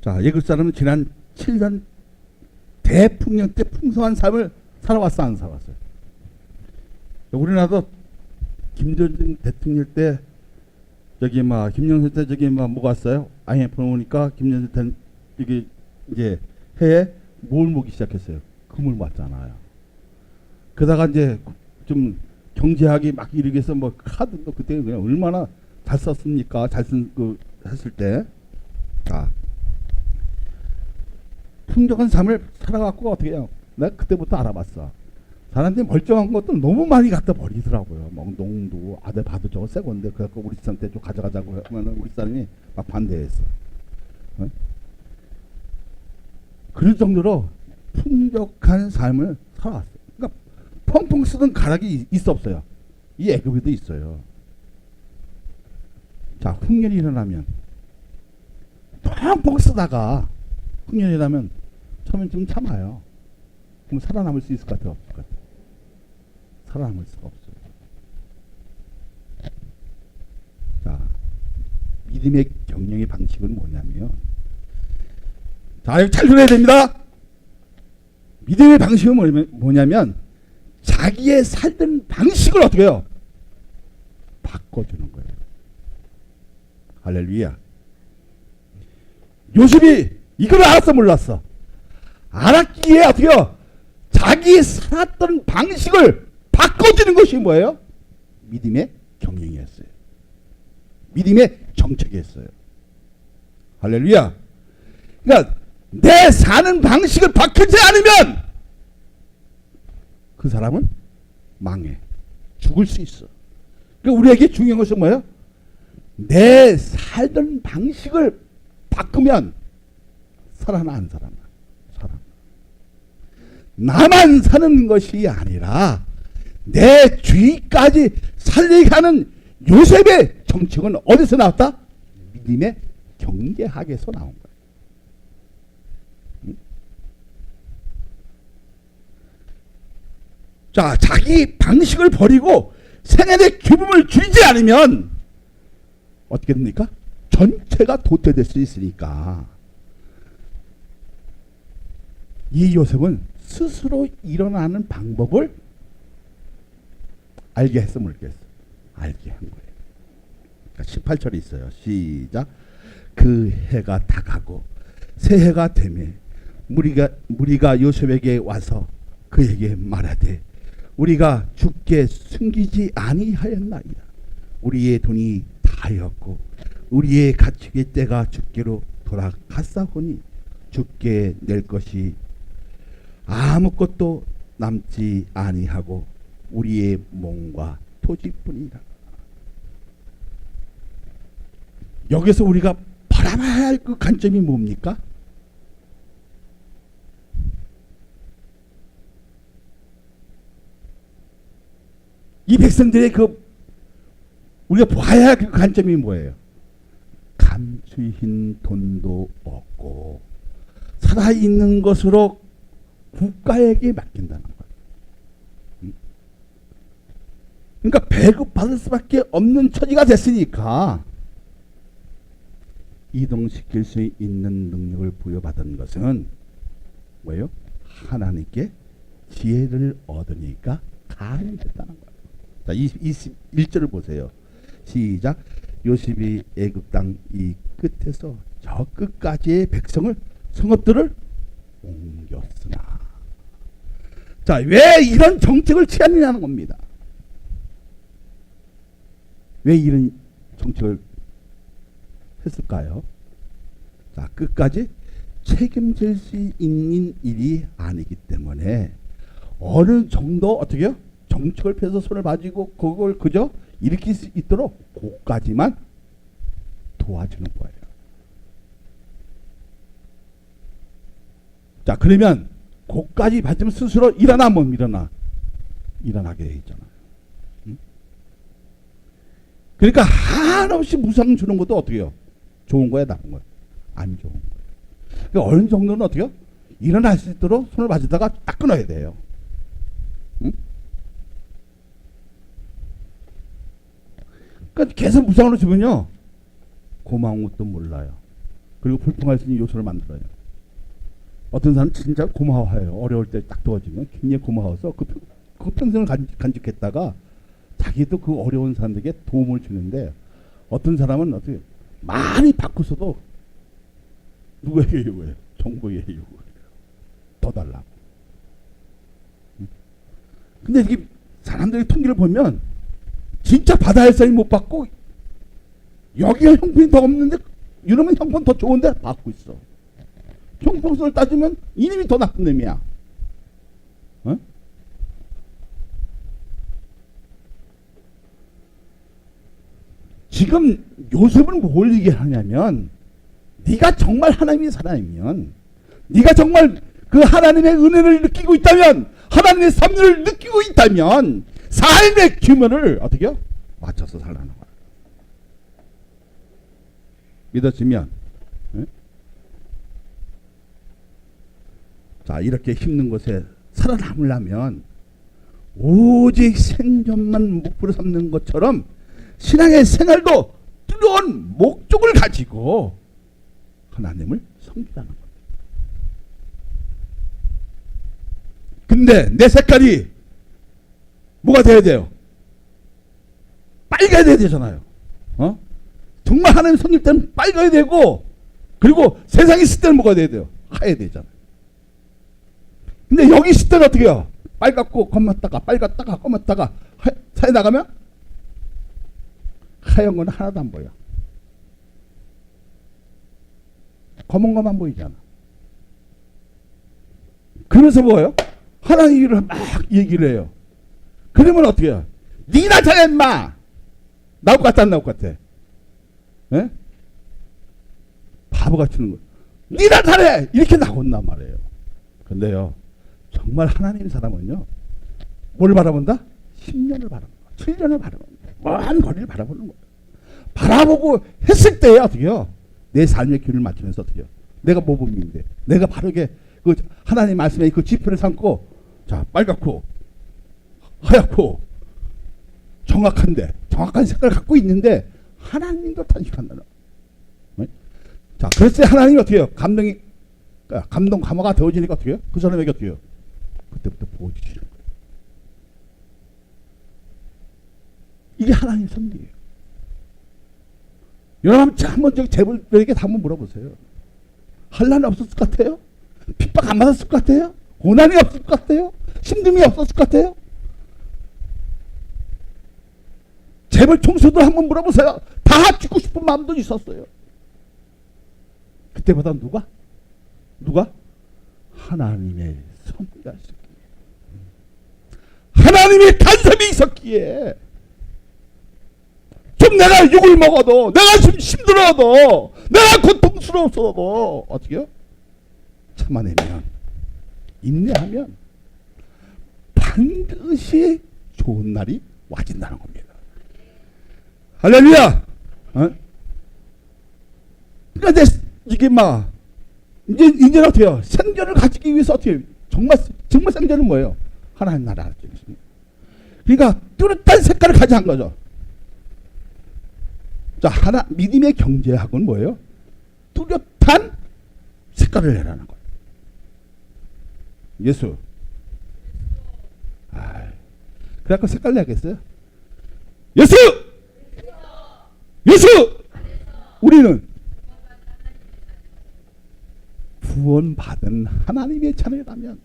자, 애굽 사람은 지난 7년 대풍년 때 풍성한 삶을 살아왔어, 안 살아왔어요? 우리나라도 김대중 대통령 때 김영삼 때 뭐가 왔어요? IMF 오니까 김영삼 때 이게 이제 해에 뭘 모기 시작했어요? 금을 모았잖아요. 그러다가 이제 좀 경제학이 막 이르게 해서 뭐 카드도 그때 그냥 얼마나 잘 썼습니까? 했을 때. 자, 풍족한 삶을 살아갖고 어떻게 해요? 내가 그때부터 알아봤어. 사람들이 멀쩡한 것도 너무 많이 갖다 버리더라고요. 뭐 농도 아들 봐도 저거 새 건데 그래갖고 우리 사람한테 좀 가져가자고 하면 우리 사람이 막 반대했어. 어? 그럴 정도로 풍족한 삶을 살아왔어요. 그러니까 펑펑 쓰던 가락이 있어 없어요? 이 애굽에도 있어요. 자, 흉년이 일어나면 펑펑 쓰다가 흉년이 일어나면 처음엔 좀 참아요. 그럼 살아남을 수 있을 것 같아요? 없을 것 같아요? 살아남을 수가 없어요. 자, 믿음의 경영의 방식은 뭐냐면, 자, 이거 잘 들어야 됩니다. 믿음의 방식은 뭐냐면 자기의 살던 방식을 어떻게 해요? 바꿔주는 거예요. 할렐루야. 요셉이 이걸 알았어, 몰랐어? 알았기에 어떻게 해요? 자기 살았던 방식을 바꿔주는 것이 뭐예요? 믿음의 경영이었어요. 믿음의 정책이었어요. 할렐루야. 그러니까 내 사는 방식을 바꾸지 않으면 그 사람은 망해. 죽을 수 있어. 그러니까 우리에게 중요한 것은 뭐예요? 내 살던 방식을 바꾸면 살아나 안 살아나? 살아나. 나만 사는 것이 아니라 내 주위까지 살리게 하는 요셉의 정책은 어디서 나왔다? 믿음의 경계학에서 나온 거예요. 자, 자기 방식을 버리고 생애의 기쁨을 주지 않으면 어떻게 됩니까? 전체가 도태될 수 있으니까 이 요셉은 스스로 일어나는 방법을 알게 했어, 모르겠어? 알게 한 거예요. 그러니까 18절이 있어요. 시작. 그 해가 다가고 새해가 되매 무리가 요셉에게 와서 그에게 말하되 우리가 주께 숨기지 아니하였나이다. 우리의 돈이 다였고 우리의 가축의 때가 주께로 돌아갔사오니 주께 낼 것이 아무것도 남지 아니하고 우리의 몸과 토지뿐이라. 여기서 우리가 바라봐야 할 그 관점이 뭡니까? 이 백성들의 그 우리가 봐야 할 그 관점이 뭐예요? 감추인 돈도 없고 살아있는 것으로 국가에게 맡긴다는 거예요. 그러니까 배급받을 수밖에 없는 처지가 됐으니까 이동시킬 수 있는 능력을 부여받은 것은 뭐예요? 하나님께 지혜를 얻으니까 가능했다는 거예요. 자, 21절을 보세요. 시작. 요셉이 애굽 땅 이 끝에서 저 끝까지의 백성을 성읍들을 옮겼으나. 자, 왜 이런 정책을 취하느냐는 겁니다. 왜 이런 정책을 했을까요? 자, 끝까지 책임질 수 있는 일이 아니기 때문에 어느 정도 어떻게요? 정책을 펴서 손을 봐주고 그걸 그저 일으킬 수 있도록 그까지만 도와주는 거예요. 자, 그러면 그까지 받으면 스스로 일어나 못 일어나? 일어나게 돼 있잖아요. 응? 그러니까 한없이 무상 주는 것도 어떻게 해요? 좋은 거야, 나쁜 거야? 안 좋은 거예요. 그러니까 어느 정도는 어떻게 해요? 일어날 수 있도록 손을 봐주다가 딱 끊어야 돼요. 응? 그러니까 계속 무상으로 주면요 고마운 것도 몰라요. 그리고 불평할 수 있는 요소를 만들어요. 어떤 사람은 진짜 고마워해요. 어려울 때 딱 도와주면 굉장히 고마워서 그 평생을 간직했다가 자기도 그 어려운 사람들에게 도움을 주는데 어떤 사람은 어떻게 많이 바꾸서도 누구에게 요구해요? 정부에게 요구해요. 더 달라고. 근데 이게 사람들의 통계를 보면 진짜 받아야 할 사람이 못 받고 여기가 형편이 더 없는데 이러면 형편 더 좋은데 받고 있어. 형평성을 따지면 이놈이 더 나쁜 놈이야. 어? 지금 요셉은 뭘 얘기하냐면 네가 정말 하나님의 사람이면 네가 정말 그 하나님의 은혜를 느끼고 있다면 하나님의 섭리를 느끼고 있다면 삶의 규모를 어떻게 해요? 맞춰서 살라는 거야. 믿어지면 네? 자, 이렇게 힘든 곳에 살아남으려면 오직 생존만 목표로 삼는 것처럼 신앙의 생활도 뚜렷한 목적을 가지고 하나님을 섬기라는 겁니다. 근데 내 색깔이 뭐가 돼야 돼요? 빨가야 되잖아요. 어? 정말 하나님 섬길 때는 빨가야 되고 그리고 세상에 있을 때는 뭐가 돼야 돼요? 하얘야 되잖아요. 근데 여기 있을 때는 어떻게 해요? 빨갛고 검었다가 빨갛다가 검었다가 사에 나가면 하얀 건 하나도 안 보여. 검은 것만 보이잖아. 그래서 뭐예요? 하나님 일을 막 얘기를 해요. 그러면 어떻게 해요? 니나 잘해 인마. 나올 것 같아 안 나올 것 같아? 에? 바보같이 하는 거. 니나 잘해 이렇게 나온단 말이에요. 근데요 정말 하나님 사람은요 뭘 바라본다? 10년을 바라보는 거예요. 7년을 바라보는 거예요. 먼 거리를 바라보는 거예요. 바라보고 했을 때에 어떻게요? 내 삶의 길을 맞추면서 어떻게요? 내가 모범인데 내가 바르게 그 하나님 말씀에 그 지표를 삼고 자 빨갛고 하얗고 정확한데 정확한 색깔을 갖고 있는데 하나님도 탄식한다는. 자 그랬을 때 하나님이 어떻게 해요? 감동 감화가 되어지니까 어떻게 해요? 그 사람에게 어떻게 해요? 그때부터 보여주시는 거예요. 이게 하나님의 섭리예요. 여러분 한번 저기 재벌들에게 한번 물어보세요. 환난이 없었을 것 같아요? 핍박 안 받았을 것 같아요? 고난이 없을 것 같아요? 힘듦이 없었을 것 같아요? 재벌 총수들 한번 물어보세요. 다 죽고 싶은 마음도 있었어요. 그때보다 누가? 하나님의 섭리가 있었기에, 하나님의 간섭이 있었기에 좀 내가 욕을 먹어도, 내가 좀 힘들어도, 내가 고통스러워서도 어떻게 해요? 참아내면, 인내하면 반드시 좋은 날이 와진다는 겁니다. 할렐루야! 그러니까 이게 막 이제 어떻게 해요? 생존을 가지기 위해서 어떻게 해요? 정말 생존은 뭐예요? 하나님 나라 알지. 그러니까 뚜렷한 색깔을 가져간 거죠. 자, 믿음의 경제학은 뭐예요? 뚜렷한 색깔을 내라는 거예요. 예수. 그래갖고 색깔 내야겠어요? 예수! 예수! 우리는 구원받은 하나님의 자녀라면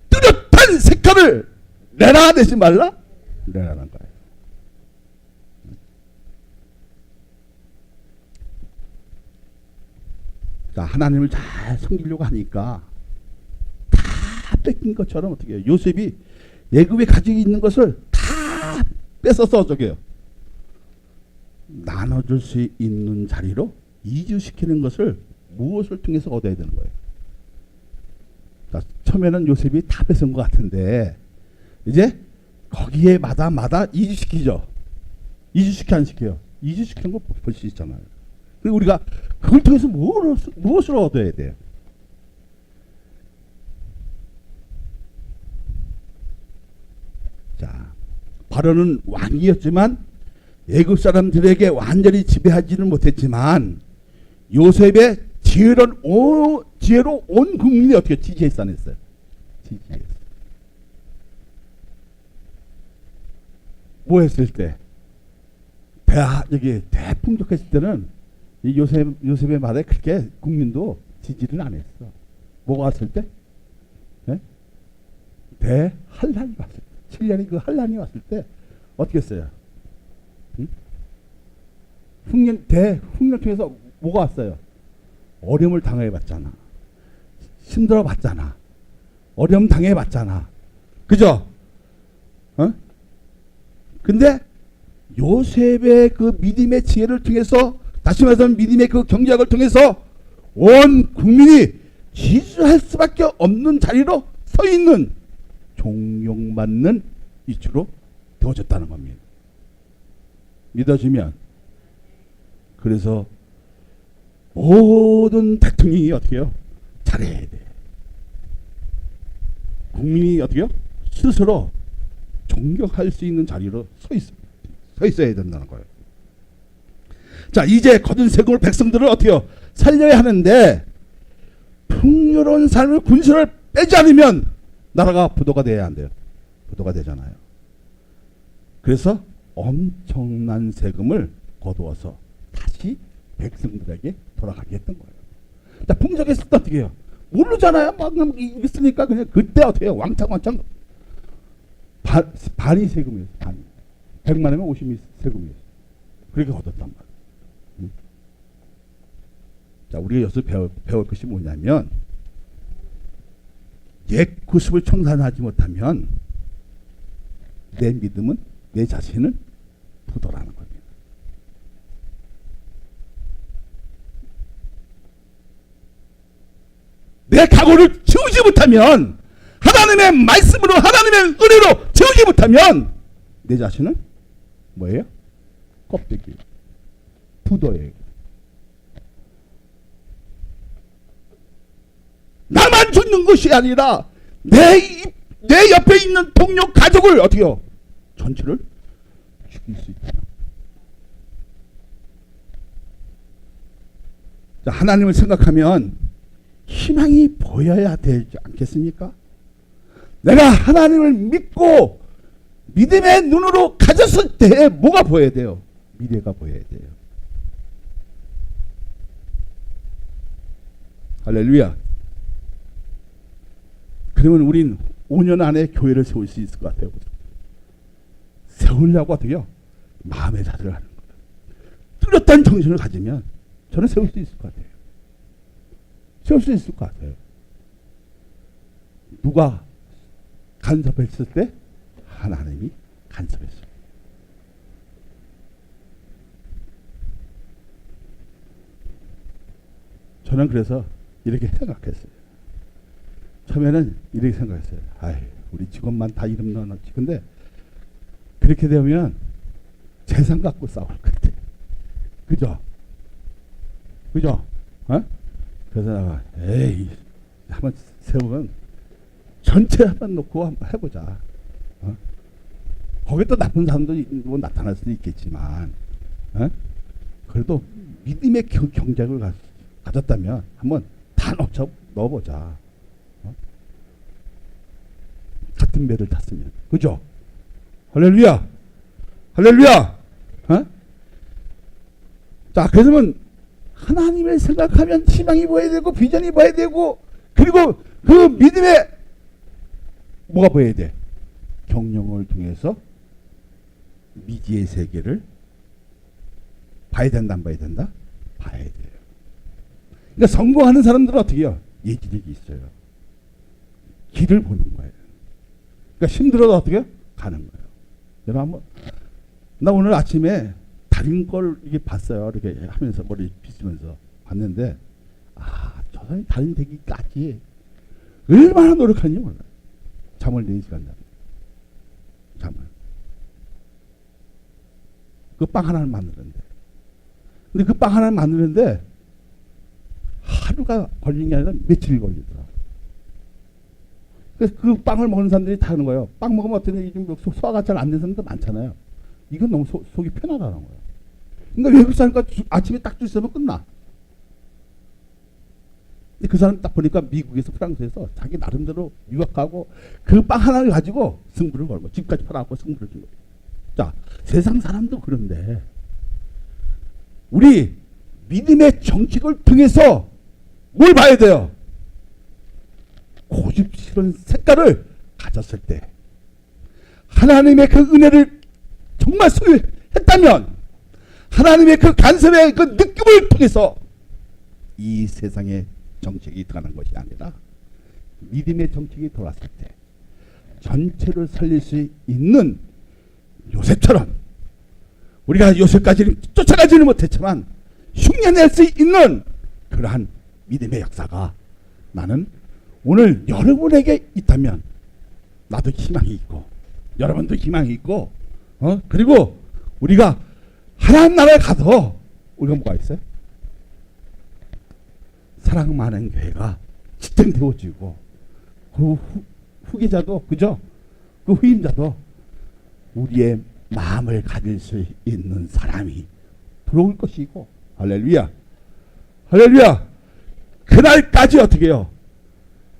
뚜렷한 색깔을 내라 내지 말라? 내라는 거예요. 자, 하나님을 잘 섬기려고 하니까 다 뺏긴 것처럼 어떻게 해요? 요셉이 애굽에 가지고 있는 것을 다 뺏어서 저게요. 나눠줄 수 있는 자리로 이주시키는 것을 무엇을 통해서 얻어야 되는 거예요? 자, 처음에는 요셉이 다 뺏은 것 같은데 이제 거기에 마다 이주시키죠. 이주시켜 안 시켜요? 이주시키는 거 볼 수 있잖아요. 그리고 우리가 그걸 통해서 무엇을 얻어야 돼요? 자, 바로는 왕이었지만 애굽 사람들에게 완전히 지배하지는 못했지만 요셉의 지혜로 온 국민이 어떻게 지지했어 안 했어요? 지지했어. 뭐 했을 때? 여기 대풍족했을 때는 이 요셉의 말에 그렇게 국민도 지지를 안 했어. 뭐가 왔을 때? 네? 대환란이 왔을 때. 7년이 그 환란이 왔을 때 어떻게 했어요? 응? 흉년 통해서 뭐가 왔어요? 어려움을 당해봤잖아. 힘들어봤잖아. 어려움 당해봤잖아. 그죠? 근데 요셉의 그 믿음의 지혜를 통해서, 다시 말해서 믿음의 그 경제학을 통해서 온 국민이 지지할 수밖에 없는 자리로 서 있는 존경받는 이치로 되어졌다는 겁니다. 믿어지면. 그래서 모든 대통령이 어떻게 해요? 잘해야 돼. 국민이 어떻게 해요? 스스로 존경할 수 있는 자리로 서 있어야 된다는 거예요. 자, 이제 거둔 세금을 백성들을 어떻게 해요? 살려야 하는데 풍요로운 삶을 군수를 빼지 않으면 나라가 부도가 돼야 안 돼요. 부도가 되잖아요. 그래서 엄청난 세금을 거두어서 다시 백성들에게 돌아가게 했던 거예요. 자, 풍족했을 때 어떻게 해요? 모르잖아요. 막 있으니까 그냥 그때 어떻게 해요? 왕창 반이 세금이었어요. 반이. 100만이면 50이 세금이었어요. 그렇게 거뒀단 말이에요. 자, 우리가 여기서 배울 것이 뭐냐면, 옛 구습을 청산하지 못하면 내 믿음은, 내 자신은 부도라는 겁니다. 내 각오를 채우지 못하면, 하나님의 말씀으로, 하나님의 은혜로 채우지 못하면 내 자신은 뭐예요? 껍데기, 부도예요. 나만 죽는 것이 아니라 내 옆에 있는 동료 가족을 어떻게요? 전체를 죽일 수 있다. 자, 하나님을 생각하면 희망이 보여야 되지 않겠습니까? 내가 하나님을 믿고 믿음의 눈으로 가졌을 때 뭐가 보여야 돼요? 미래가 보여야 돼요. 할렐루야. 그러면 우린 5년 안에 교회를 세울 수 있을 것 같아요. 세우려고 어떻게요? 마음의 자세를 하는 거예요. 뚜렷한 정신을 가지면 저는 세울 수 있을 것 같아요. 세울 수 있을 것 같아요. 누가 간섭했을 때? 하나님이 간섭했어요. 저는 그래서 이렇게 생각했어요. 처음에는 이렇게 생각했어요. 아이, 우리 직원만 다 이름 넣어놨지. 근데 그렇게 되면 재산 갖고 싸울 것 같아. 그죠? 그죠? 어? 그래서 내가 에이, 한번 세우면 전체 한번 놓고 한번 해보자. 어? 거기 또 나쁜 사람도 뭐 나타날 수도 있겠지만, 어? 그래도 믿음의 경쟁을 가졌다면 한번 다 넣어보자. 어? 같은 배를 탔으면, 그죠? 할렐루야, 할렐루야. 어? 자, 그러면 하나님을 생각하면 희망이 보여야 되고 비전이 보여야 되고, 그리고 그 믿음에 뭐가 보여야 돼? 경영을 통해서 미지의 세계를 봐야 된다, 안 봐야 된다? 봐야 돼요. 그러니까 성공하는 사람들은 어떻게 해요? 예지력이 있어요. 길을 보는 거예요. 그러니까 힘들어도 어떻게 해요? 가는 거예요. 여러분 한번, 나 오늘 아침에 다른 걸 이게 봤어요. 이렇게 하면서 머리 빗으면서 봤는데, 아, 저 사람이 다른 되기까지 얼마나 노력하는지 몰라요. 잠을 4시간 자요. 잠을. 그 빵 하나를 만드는데. 근데 그 빵 하나를 만드는데 하루가 걸린 게 아니라 며칠이 걸리더라. 그래서 그 빵을 먹는 사람들이 다 하는 거예요. 빵 먹으면 어떻게 소화가 잘 안 되는 사람도 많잖아요. 이건 너무 속이 편하다는 거예요. 그러니까 외국 사람과 아침에 딱 줄 서면 끝나. 근데 그 사람 딱 보니까 미국에서 프랑스에서 자기 나름대로 유학하고 그 빵 하나를 가지고 승부를 걸고 집까지 팔아갖고 승부를 준 거예요. 자, 세상 사람도 그런데 우리 믿음의 정책을 통해서 뭘 봐야 돼요? 고집스러운 색깔을 가졌을 때 하나님의 그 은혜를 정말 소유했다면 하나님의 그 간섭의 그 느낌을 통해서 이 세상의 정책이 들어가는 것이 아니라 믿음의 정책이 돌아왔을 때 전체를 살릴 수 있는 요셉처럼, 우리가 요셉까지는 쫓아가지는 못했지만 흉내낼 수 있는 그러한 믿음의 역사가 나는 오늘 여러분에게 있다면 나도 희망이 있고 여러분도 희망이 있고, 그리고 우리가 하나님 나라에 가도 우리가 뭐가 있어요? 사랑 많은 교회가 지탱되어지고 그 후계자도, 그죠? 그 후임자도 우리의 마음을 가질 수 있는 사람이 들어올 것이고, 할렐루야, 할렐루야. 그날까지 어떻게 해요?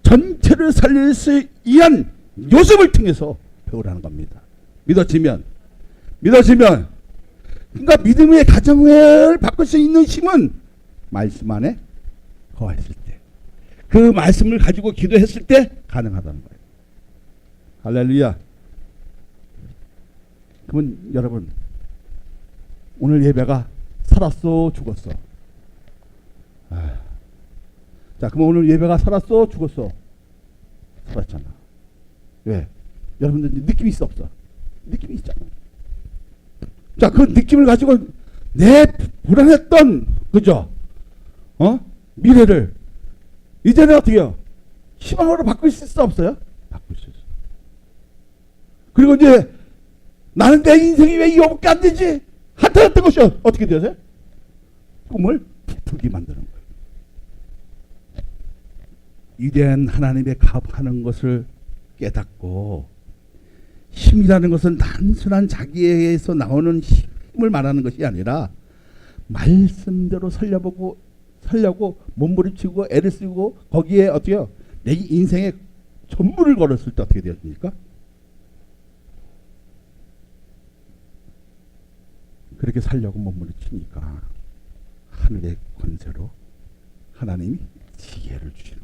전체를 살릴 수 위한 요셉을 통해서 배우라는 겁니다. 믿어지면, 그러니까 믿음의 가정을 바꿀 수 있는 힘은 말씀 안에 거했을 때, 그 말씀을 가지고 기도했을 때 가능하다는 거예요. 할렐루야. 그러면 여러분, 오늘 예배가 살았어 죽었어? 자, 그럼 오늘 예배가 살았어 죽었어? 살았잖아. 왜? 여러분들 느낌이 있어 없어? 느낌이 있잖아. 자, 그 느낌을 가지고 내 불안했던, 그죠? 미래를 이제는 어떻게 해요? 희망으로 바꿀 수 있어 없어요? 바꿀 수 있어. 그리고 이제 나는 내 인생이 왜 이거밖에 안 되지? 한탄했던 것이 어떻게 되세요? 꿈을 부풀게 만드는 거예요. 위대한 하나님의 가업하는 것을 깨닫고, 힘이라는 것은 단순한 자기에서 나오는 힘을 말하는 것이 아니라 말씀대로 살려고 몸부림치고 애를 쓰고 거기에 어떻게요? 내 인생의 전부를 걸었을 때 어떻게 되었습니까? 그렇게 살려고 몸부림치니까 하늘의 권세로 하나님이 지혜를 주시는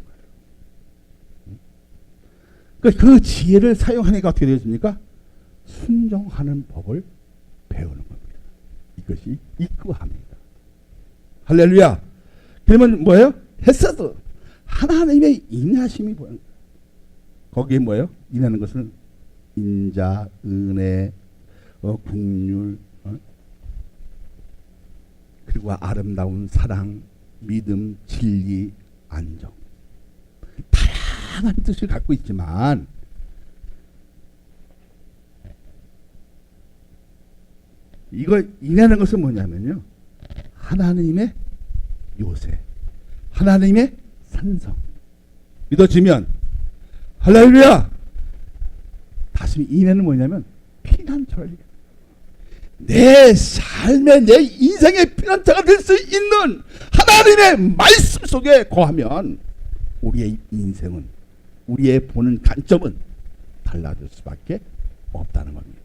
거예요. 그 지혜를 사용하니까 어떻게 되었습니까? 순종하는 법을 배우는 겁니다. 이것이 이끄함입니다. 할렐루야. 그러면 뭐예요? 했어도 하나님의 인하심이 보여요. 거기에 뭐예요? 인하는 것은 인자, 은혜, 긍휼, 그리고 아름다운 사랑, 믿음, 진리, 안정. 다양한 뜻을 갖고 있지만 이거 인하는 것은 뭐냐면요, 하나님의 요새, 하나님의 산성. 믿어지면 할렐루야. 다시 인하는 뭐냐면 피난처를, 내 삶의, 내 인생의 피난처가 될 수 있는 하나님의 말씀 속에 거하면 우리의 인생은, 우리의 보는 관점은 달라질 수밖에 없다는 겁니다.